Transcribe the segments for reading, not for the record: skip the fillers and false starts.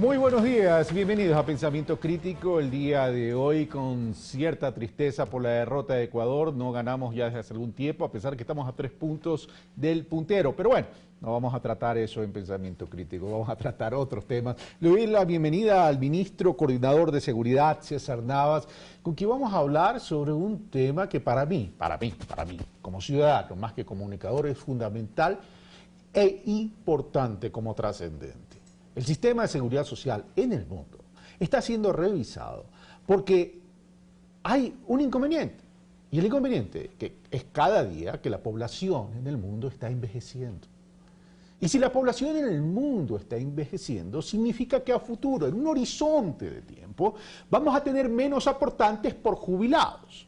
Muy buenos días, bienvenidos a Pensamiento Crítico. El día de hoy con cierta tristeza por la derrota de Ecuador. No ganamos ya desde hace algún tiempo, a pesar que estamos a 3 puntos del puntero. Pero bueno, no vamos a tratar eso en Pensamiento Crítico, vamos a tratar otros temas. Le doy la bienvenida al ministro coordinador de Seguridad, César Navas, con quien vamos a hablar sobre un tema que para mí, como ciudadano, más que comunicador, es fundamental e importante como trascendente. El sistema de seguridad social en el mundo está siendo revisado porque hay un inconveniente. Y el inconveniente que es cada día que la población en el mundo está envejeciendo. Y si la población en el mundo está envejeciendo, significa que a futuro, en un horizonte de tiempo, vamos a tener menos aportantes por jubilados.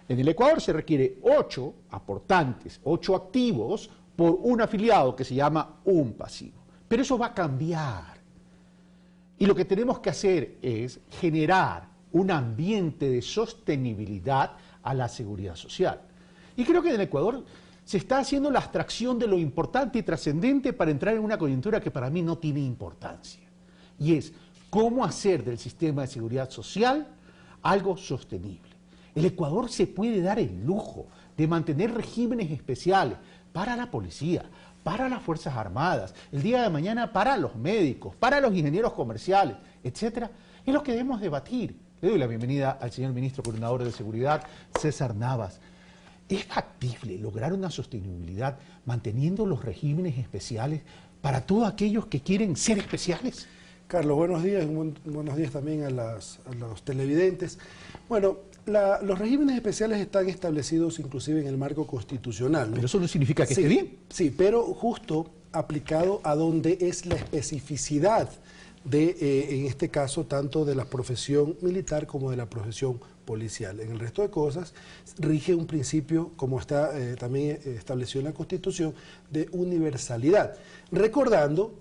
En el Ecuador se requiere 8 aportantes, 8 activos por un afiliado que se llama un pasivo. Pero eso va a cambiar. Y lo que tenemos que hacer es generar un ambiente de sostenibilidad a la seguridad social. Y creo que en el Ecuador se está haciendo la abstracción de lo importante y trascendente para entrar en una coyuntura que para mí no tiene importancia. Y es cómo hacer del sistema de seguridad social algo sostenible. El Ecuador se puede dar el lujo de mantener regímenes especiales para la policía, para las Fuerzas Armadas, el día de mañana para los médicos, para los ingenieros comerciales, etcétera. Es lo que debemos debatir. Le doy la bienvenida al señor ministro coordinador de Seguridad, César Navas. ¿Es factible lograr una sostenibilidad manteniendo los regímenes especiales para todos aquellos que quieren ser especiales? Carlos, buenos días, buenos días también a los televidentes. Bueno, los regímenes especiales están establecidos inclusive en el marco constitucional, ¿no? Pero eso no significa que esté bien. Sí, pero justo aplicado a donde es la especificidad de, en este caso, tanto de la profesión militar como de la profesión policial. En el resto de cosas rige un principio, como está también establecido en la Constitución, de universalidad. Recordando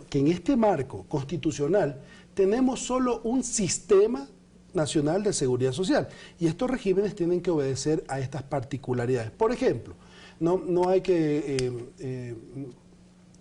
que en este marco constitucional tenemos solo un sistema nacional de seguridad social y estos regímenes tienen que obedecer a estas particularidades. Por ejemplo, no hay que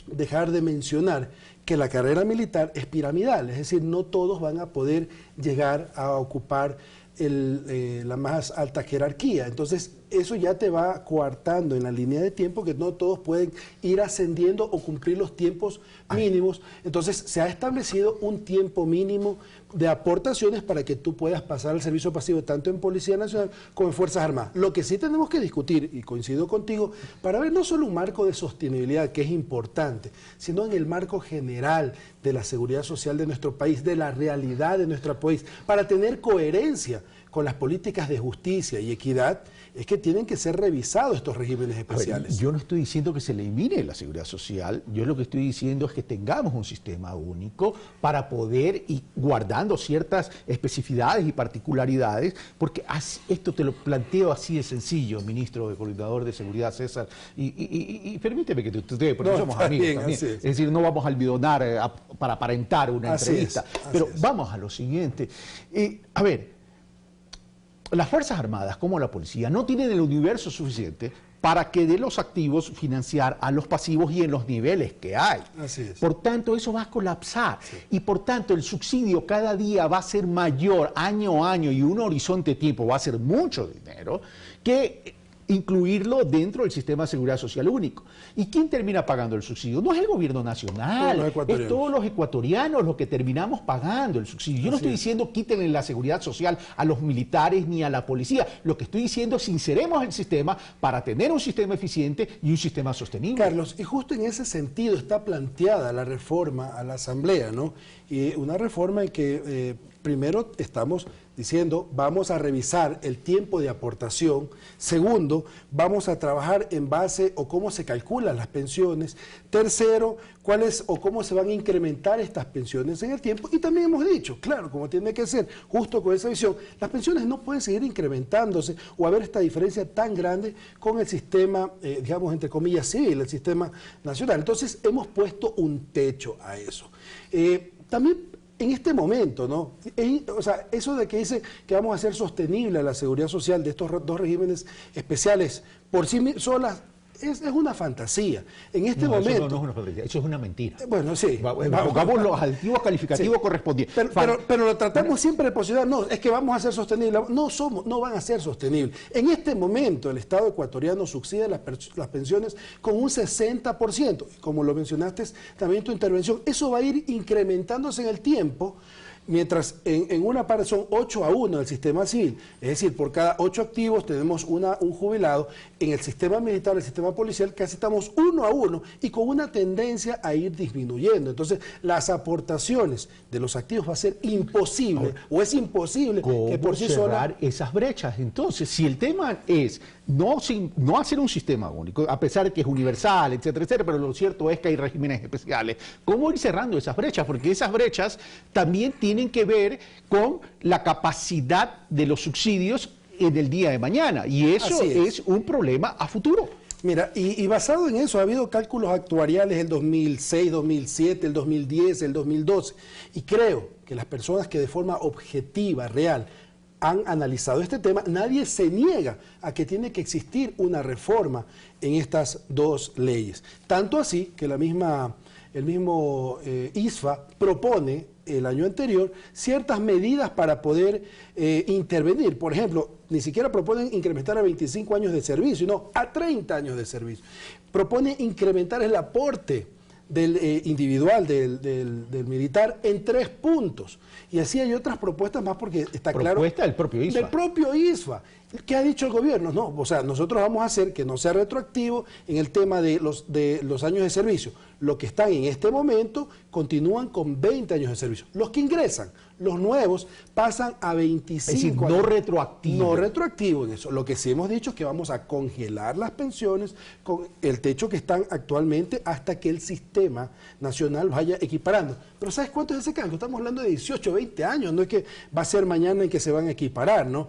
dejar de mencionar que la carrera militar es piramidal, es decir, no todos van a poder llegar a ocupar la más alta jerarquía. Entonces, eso ya te va coartando en la línea de tiempo, que no todos pueden ir ascendiendo o cumplir los tiempos mínimos. Entonces, se ha establecido un tiempo mínimo de aportaciones para que tú puedas pasar al servicio pasivo tanto en Policía Nacional como en Fuerzas Armadas. Lo que sí tenemos que discutir, y coincido contigo, para ver no solo un marco de sostenibilidad, que es importante, sino en el marco general de la seguridad social de nuestro país, de la realidad de nuestro país, para tener coherencia con las políticas de justicia y equidad, es que tienen que ser revisados estos regímenes especiales. Ver, yo no estoy diciendo que se elimine la seguridad social, yo lo que estoy diciendo es que tengamos un sistema único para poder ir guardando ciertas especificidades y particularidades, porque esto te lo planteo así de sencillo, ministro de Coordinador de Seguridad, César, y permíteme que te tutee, porque somos amigos también. Es decir, no vamos a almidonar para aparentar una entrevista, pero vamos a lo siguiente. A ver, las Fuerzas Armadas, como la policía, no tienen el universo suficiente para que de los activos financiar a los pasivos y en los niveles que hay. Así es. Por tanto, eso va a colapsar. Sí. Y por tanto, el subsidio cada día va a ser mayor año a año y un horizonte de tiempo va a ser mucho dinero que incluirlo dentro del sistema de seguridad social único. ¿Y quién termina pagando el subsidio? No es el gobierno nacional, es todos los ecuatorianos los que terminamos pagando el subsidio. Yo no estoy diciendo quítenle la seguridad social a los militares ni a la policía. Lo que estoy diciendo es inseremos el sistema para tener un sistema eficiente y un sistema sostenible. Carlos, y justo en ese sentido está planteada la reforma a la Asamblea, ¿no? Y una reforma en que primero estamos diciendo, vamos a revisar el tiempo de aportación. Segundo, vamos a trabajar en base o cómo se calculan las pensiones. Tercero, cuáles o cómo se van a incrementar estas pensiones en el tiempo. Y también hemos dicho, claro, como tiene que ser, justo con esa visión, las pensiones no pueden seguir incrementándose o haber esta diferencia tan grande con el sistema, digamos, entre comillas, civil, el sistema nacional. Entonces, hemos puesto un techo a eso. También en este momento, ¿no? O sea, eso de que dice que vamos a hacer sostenible la seguridad social de estos dos regímenes especiales por sí solas Es una fantasía. En este No, momento... Eso no es una fantasía, eso es una mentira. Bueno, sí. Pongamos los adjetivos calificativos correspondientes. Pero lo tratamos siempre de posibilidad. No, es que vamos a ser sostenibles. No van a ser sostenibles. En este momento el Estado ecuatoriano subsidia las pensiones con un 60%. Como lo mencionaste también en tu intervención, eso va a ir incrementándose en el tiempo. Mientras en una parte son 8-1 del sistema civil, es decir, por cada 8 activos tenemos un jubilado, en el sistema militar, el sistema policial, casi estamos 1-1 y con una tendencia a ir disminuyendo. Entonces, las aportaciones de los activos va a ser imposible, o es imposible que por sí cerrar esas brechas. Entonces, si el tema es no hacer un sistema único, a pesar de que es universal, etcétera, etcétera, pero lo cierto es que hay regímenes especiales, ¿cómo ir cerrando esas brechas? Porque esas brechas también tienen que ver con la capacidad de los subsidios en el día de mañana, y eso es un problema a futuro. Mira, y basado en eso ha habido cálculos actuariales el 2006, 2007, el 2010, el 2012, y creo que las personas que de forma objetiva, real, han analizado este tema, nadie se niega a que tiene que existir una reforma en estas dos leyes. Tanto así que el mismo ISFA propone el año anterior ciertas medidas para poder intervenir. Por ejemplo, ni siquiera proponen incrementar a 25 años de servicio, no, a 30 años de servicio. Propone incrementar el aporte individual del militar en 3 puntos. Y así hay otras propuestas más, porque está claro... Propuesta del propio ISFA. Del propio ISFA. ¿Qué ha dicho el gobierno? No, o sea, nosotros vamos a hacer que no sea retroactivo en el tema de los años de servicio. Los que están en este momento continúan con 20 años de servicio. Los que ingresan, los nuevos, pasan a 25 es decir, años. No retroactivo. No retroactivo en eso. Lo que sí hemos dicho es que vamos a congelar las pensiones con el techo que están actualmente hasta que el sistema nacional vaya equiparando. Pero ¿sabes cuánto es ese cálculo? Estamos hablando de 18, 20 años. No es que va a ser mañana en que se van a equiparar, ¿no?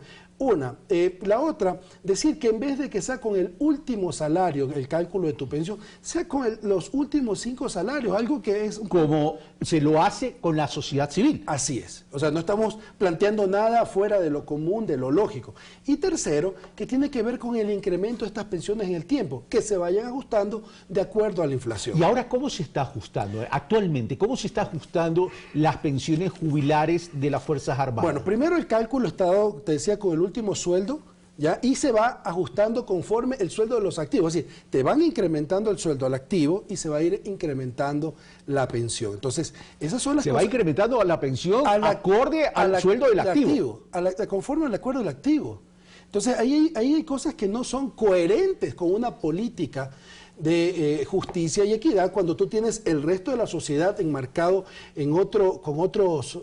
La otra, decir que en vez de que sea con el último salario, el cálculo de tu pensión, sea con los últimos 5 salarios, algo que es... Como se lo hace con la sociedad civil. Así es. O sea, no estamos planteando nada fuera de lo común, de lo lógico. Y tercero, que tiene que ver con el incremento de estas pensiones en el tiempo, que se vayan ajustando de acuerdo a la inflación. Y ahora, ¿cómo se está ajustando? Actualmente, ¿cómo se está ajustando las pensiones jubilares de las Fuerzas Armadas? Bueno, primero el cálculo está dado, te decía, con el último sueldo, ¿ya? Y se va ajustando conforme el sueldo de los activos. Es decir, te van incrementando el sueldo al activo y se va a ir incrementando la pensión. Entonces, esas son las cosas. Se va incrementando la pensión acorde al sueldo del activo. Conforme al acuerdo del activo. Entonces, ahí hay cosas que no son coherentes con una política de justicia y equidad cuando tú tienes el resto de la sociedad enmarcado en con otros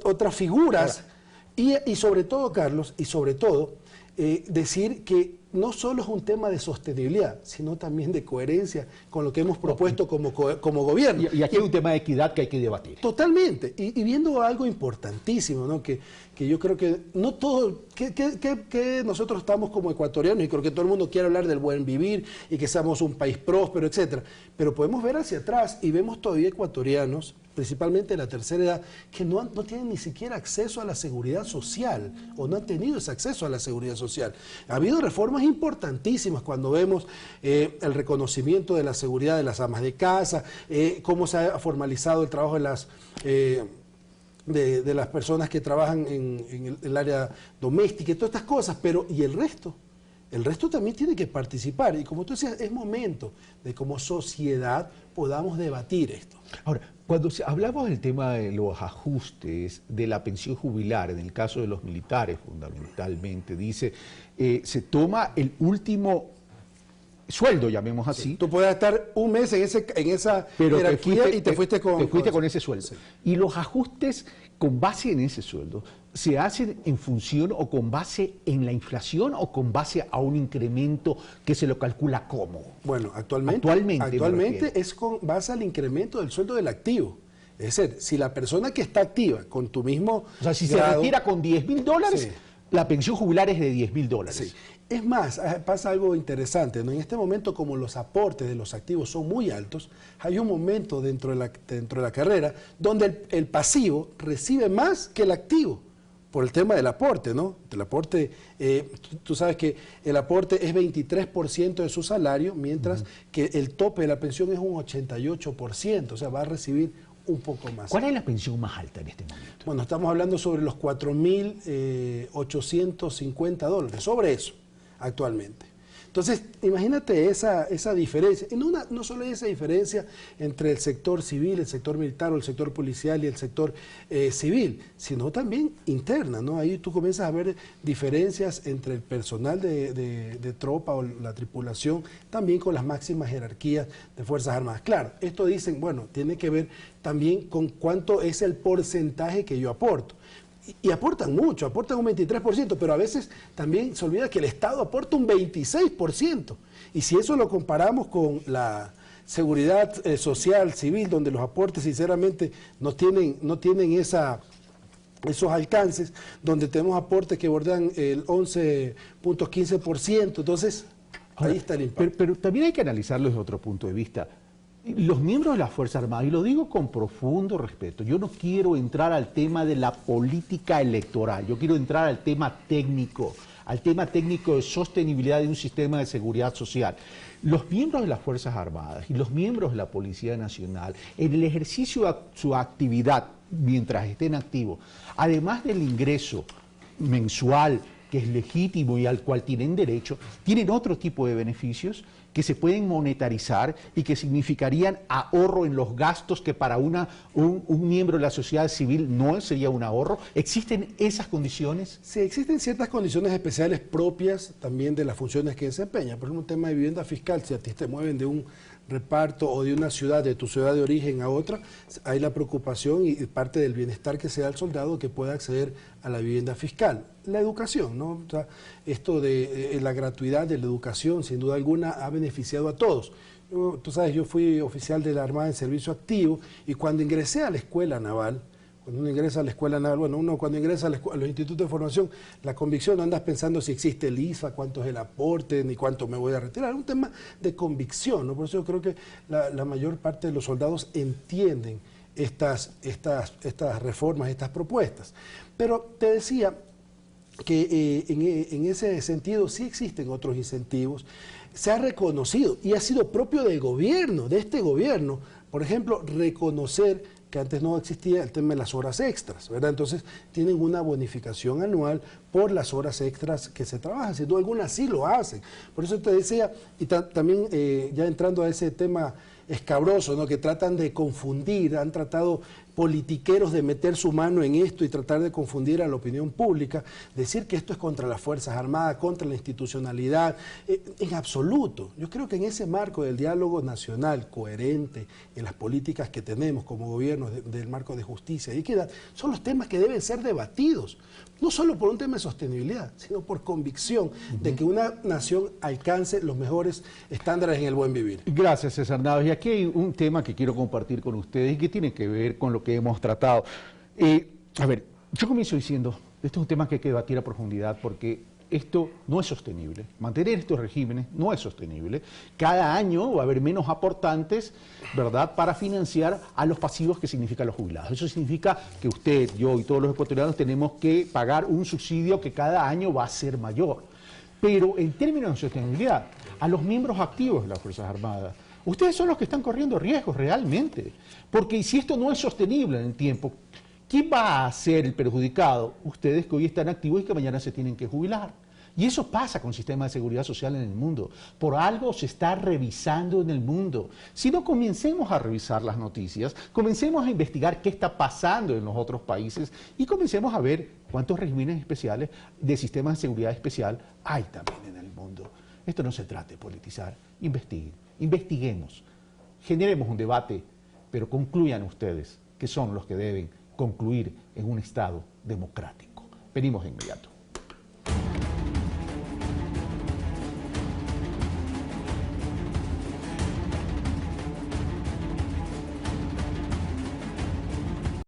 otras figuras. Y sobre todo, Carlos, decir que no solo es un tema de sostenibilidad, sino también de coherencia con lo que hemos propuesto como gobierno. Y aquí hay un tema de equidad que hay que debatir. Totalmente. Y viendo algo importantísimo, ¿no? Que yo creo que no todo, que nosotros estamos como ecuatorianos, y creo que todo el mundo quiere hablar del buen vivir y que seamos un país próspero, etcétera. Pero podemos ver hacia atrás y vemos todavía ecuatorianos, principalmente de la tercera edad, que no tienen ni siquiera acceso a la seguridad social, o no han tenido ese acceso a la seguridad social. Ha habido reformas importantísimas cuando vemos el reconocimiento de la seguridad de las amas de casa, cómo se ha formalizado el trabajo de las personas que trabajan en el área doméstica y todas estas cosas, pero ¿y el resto? El resto también tiene que participar, y como tú decías, es momento de como sociedad podamos debatir esto. Ahora, cuando hablamos del tema de los ajustes de la pensión jubilar, en el caso de los militares fundamentalmente, dice, se toma el último sueldo, llamemos así. Sí, tú puedes estar un mes en esa pero jerarquía y te fuiste con ese sueldo. Sí. Y los ajustes con base en ese sueldo, ¿se hacen en función o con base en la inflación o con base a un incremento que se lo calcula cómo? Bueno, actualmente es con base al incremento del sueldo del activo. Es decir, si la persona que está activa con tu mismo O sea, si se retira con $10.000, sí, la pensión jubilar es de $10.000. Sí. Es más, pasa algo interesante, ¿no? En este momento, como los aportes de los activos son muy altos, hay un momento dentro de la carrera donde el pasivo recibe más que el activo. por el tema del aporte, ¿no? El aporte, tú sabes que el aporte es 23% de su salario, mientras que el tope de la pensión es un 88%, o sea, va a recibir un poco más. ¿Cuál es la pensión más alta en este momento? Bueno, estamos hablando sobre los $4.850, sobre eso, actualmente. Entonces, imagínate esa diferencia. Y no solo hay esa diferencia entre el sector civil, el sector militar o el sector policial y el sector civil, sino también interna, ¿no? Ahí tú comienzas a ver diferencias entre el personal de tropa o la tripulación, también con las máximas jerarquías de Fuerzas Armadas. Claro, esto dicen, bueno, tiene que ver también con cuánto es el porcentaje que yo aporto. Y aportan mucho, aportan un 23%, pero a veces también se olvida que el Estado aporta un 26%. Y si eso lo comparamos con la seguridad social, civil, donde los aportes sinceramente no tienen esos alcances, donde tenemos aportes que bordean el 11.15%, entonces ahí está el impacto. Pero también hay que analizarlo desde otro punto de vista. Los miembros de las Fuerzas Armadas, y lo digo con profundo respeto, yo no quiero entrar al tema de la política electoral, yo quiero entrar al tema técnico de sostenibilidad de un sistema de seguridad social. Los miembros de las Fuerzas Armadas y los miembros de la Policía Nacional, en el ejercicio de su actividad, mientras estén activos, además del ingreso mensual, que es legítimo y al cual tienen derecho, tienen otro tipo de beneficios que se pueden monetarizar y que significarían ahorro en los gastos que para un miembro de la sociedad civil no sería un ahorro. ¿Existen esas condiciones? Sí, existen ciertas condiciones especiales propias también de las funciones que desempeña. Por ejemplo, un tema de vivienda fiscal, si a ti te mueven de un reparto o de una ciudad, de tu ciudad de origen a otra, hay la preocupación y parte del bienestar que se da al soldado que pueda acceder a la vivienda fiscal. La educación, ¿no? O sea, esto de la gratuidad de la educación, sin duda alguna, ha beneficiado a todos. Tú sabes, yo fui oficial de la Armada en servicio activo y cuando ingresé a la escuela naval, cuando uno ingresa a la escuela naval, bueno, uno cuando ingresa a los institutos de formación, la convicción, no andas pensando si existe el ISFA, cuánto es el aporte, ni cuánto me voy a retirar, es un tema de convicción, ¿no? Por eso yo creo que la mayor parte de los soldados entienden estas reformas, estas propuestas. Pero te decía que en ese sentido sí existen otros incentivos, se ha reconocido y ha sido propio del gobierno, de este gobierno, por ejemplo, reconocer que antes no existía el tema de las horas extras, ¿verdad? Entonces tienen una bonificación anual por las horas extras que se trabajan, sin duda alguna sí lo hacen. Por eso te decía, y también ya entrando a ese tema escabroso, ¿no? Que tratan de confundir, han tratado politiqueros de meter su mano en esto y tratar de confundir a la opinión pública, decir que esto es contra las Fuerzas Armadas, contra la institucionalidad, en absoluto. Yo creo que en ese marco del diálogo nacional coherente, en las políticas que tenemos como gobierno del marco de justicia y equidad, son los temas que deben ser debatidos, no solo por un tema de sostenibilidad, sino por convicción de que una nación alcance los mejores estándares en el buen vivir. Gracias, César Navas. Y aquí hay un tema que quiero compartir con ustedes y que tiene que ver con lo que hemos tratado. A ver, yo comienzo diciendo, esto es un tema que hay que debatir a profundidad porque esto no es sostenible. Mantener estos regímenes no es sostenible. Cada año va a haber menos aportantes, ¿verdad?, para financiar a los pasivos que significan los jubilados. Eso significa que usted, yo y todos los ecuatorianos tenemos que pagar un subsidio que cada año va a ser mayor. Pero en términos de sostenibilidad, a los miembros activos de las Fuerzas Armadas, ustedes son los que están corriendo riesgos realmente, porque si esto no es sostenible en el tiempo, ¿quién va a ser el perjudicado? Ustedes que hoy están activos y que mañana se tienen que jubilar. Y eso pasa con el sistema de seguridad social en el mundo. Por algo se está revisando en el mundo. Si no, comencemos a revisar las noticias, comencemos a investigar qué está pasando en los otros países y comencemos a ver cuántos regímenes especiales de sistemas de seguridad especial hay también en el mundo. Esto no se trata de politizar. Investiguen, investiguemos, generemos un debate, pero concluyan ustedes que son los que deben concluir en un Estado democrático. Venimos de inmediato.